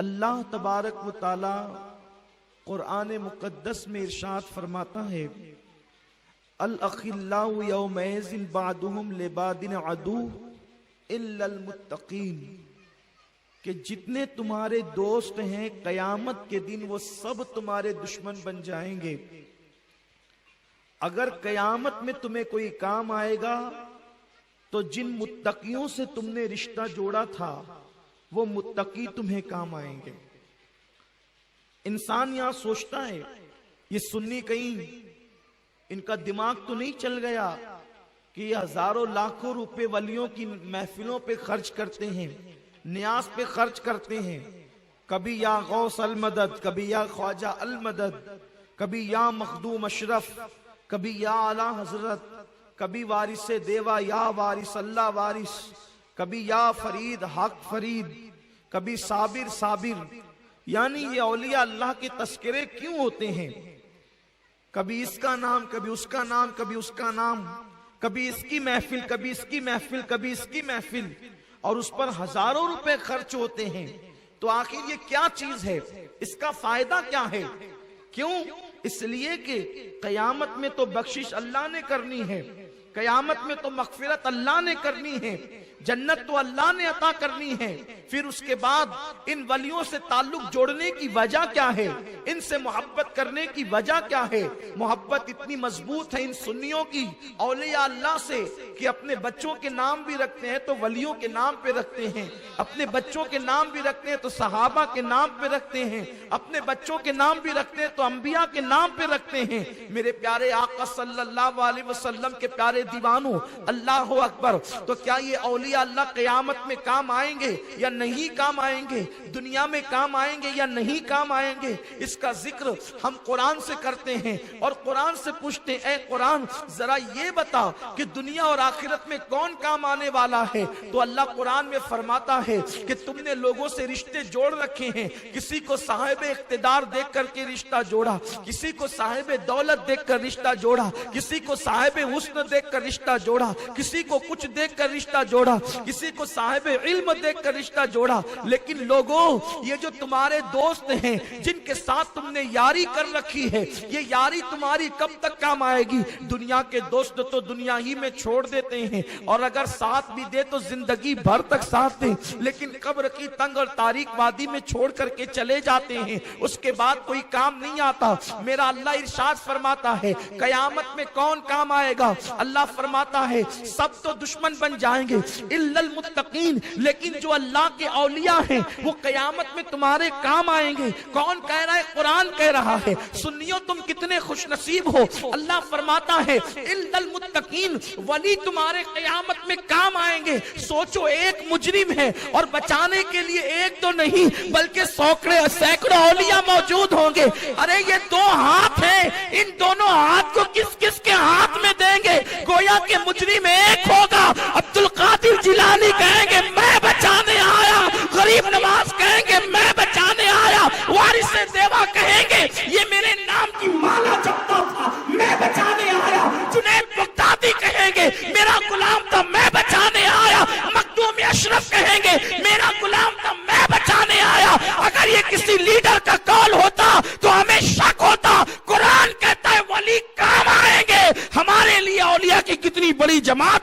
اللہ تبارک و تعالی قرآن مقدس میں ارشاد فرماتا ہے الاخلاء یومئذ بعضهم لبعض عدو الا المتقین، کہ جتنے تمہارے دوست ہیں قیامت کے دن وہ سب تمہارے دشمن بن جائیں گے۔ اگر قیامت میں تمہیں کوئی کام آئے گا تو جن متقیوں سے تم نے رشتہ جوڑا تھا وہ متقی تمہیں کام آئیں گے۔ انسان یہاں سوچتا ہے یہ سنی کہیں ان کا دماغ تو نہیں چل گیا کہ یہ ہزاروں لاکھوں روپے ولیوں کی محفلوں پہ خرچ کرتے ہیں، نیاز پہ خرچ کرتے ہیں، کبھی یا غوث المدد، کبھی یا خواجہ المدد، کبھی یا مخدوم اشرف، کبھی یا اعلی حضرت، کبھی وارث دیوا یا وارث اللہ وارث، کبھی یا فرید حق فرید، کبھی صابر صابر۔ یعنی یہ اولیاء اللہ کے تذکرے کیوں ہوتے ہیں؟ کبھی اس کا نام، کبھی اس کا نام، کبھی اس کا نام، کبھی اس کی محفل، کبھی اس کی محفل، کبھی اس کی محفل، اور اس پر ہزاروں روپے خرچ ہوتے ہیں۔ تو آخر یہ کیا چیز ہے؟ اس کا فائدہ کیا ہے؟ کیوں؟ اس لیے کہ قیامت میں تو بخشش اللہ نے کرنی ہے، قیامت میں تو مغفرت اللہ نے کرنی ہے، جنت تو اللہ نے عطا کرنی ہے۔ پھر اس کے بعد ان ولیوں سے تعلق جوڑنے کی وجہ کیا ہے؟ ان سے محبت کرنے کی وجہ کیا ہے؟ محبت اتنی مضبوط ہے ان سنیوں کی اولیاء اللہ سے کہ اپنے بچوں کے نام بھی رکھتے ہیں تو ولیوں کے نام پہ رکھتے ہیں، اپنے بچوں کے نام بھی رکھتے ہیں تو صحابہ کے نام پہ رکھتے ہیں، اپنے بچوں کے نام بھی رکھتے ہیں تو انبیاء کے نام پہ رکھتے ہیں۔ میرے پیارے آقا صلی اللہ علیہ وسلم کے پیارے دیوانوں، اللہ اکبر! تو کیا یہ اولیاء اللہ قیامت میں کام آئیں گے یا نہیں کام آئیں گے؟ دنیا میں کام آئیں گے یا نہیں کام آئیں گے؟ اس کا ذکر ہم قرآن سے کرتے ہیں اور قرآن سے پوچھتے ہیں، اے قرآن ذرا یہ بتا کہ دنیا اور آخرت میں کون کام آنے والا ہے؟ تو اللہ قرآن میں فرماتا ہے کہ تم نے لوگوں سے رشتے جوڑ رکھے ہیں، کسی کو صاحب اقتدار دیکھ کر کے رشتہ جوڑا، کسی کو صاحب دولت دیکھ کر رشتہ جوڑا، کسی کو صاحب حسن دیکھ کر رشتہ جوڑا، کسی کو کچھ دیکھ کر رشتہ جوڑا، کسی کو صاحب علم دیکھ کر رشتہ جوڑا۔ لیکن لوگوں، یہ جو تمہارے دوست ہیں جن کے ساتھ تم نے یاری کر رکھی ہے، یہ یاری تمہاری کب تک کام آئے گی؟ دنیا کے دوست تو دنیا ہی میں چھوڑ دیتے ہیں، اور اگر ساتھ بھی دے تو زندگی بھر تک ساتھ دیں، لیکن قبر کی تنگ اور تاریک وادی میں چھوڑ کر کے چلے جاتے ہیں، اس کے بعد کوئی کام نہیں آتا۔ میرا اللہ ارشاد فرماتا ہے قیامت میں کون کام آئے گا؟ اللہ فرماتا ہے سب تو دشمن بن جائیں گے الا المتقین، لیکن جو اللہ کے اولیاء ہیں وہ قیامت میں تمہارے کام آئیں گے۔ کون کہہ رہا ہے؟ قرآن کہہ رہا ہے۔ سنیو تم کتنے خوش نصیب ہو، اللہ فرماتا ہے الا المتقین، ولی تمہارے قیامت میں کام آئیں گے۔ سوچو ایک مجرم ہے اور بچانے کے لیے ایک تو نہیں بلکہ سینکڑوں اولیاء موجود ہوں گے۔ ارے یہ دو ہاتھ ہیں، ان دونوں ہاتھ کو کس کس کے ہاتھ میں دیں گے؟ گویا کہ مجرم ایک ہوگا، عبد القادر جیلانی کہیں گے میں بچانے آیا، غریب نواز کہیں گے میں بچانے آیا، وارث دیوا کہیں گے یہ میرے نام کی مالا جپتا تھا میں بچانے آیا، جنید بغدادی کہیں گے میرا غلام تھا میں بچانے آیا، مخدوم اشرف کہیں گے میرا غلام تھا میں بچانے آیا۔ اگر یہ کسی لیڈر کا قول ہوتا تو ہمیں شک ہوتا۔ قرآن کہتا ہے ولی کام آئیں گے۔ ہمارے لیے اولیاء کی کتنی بڑی جماعت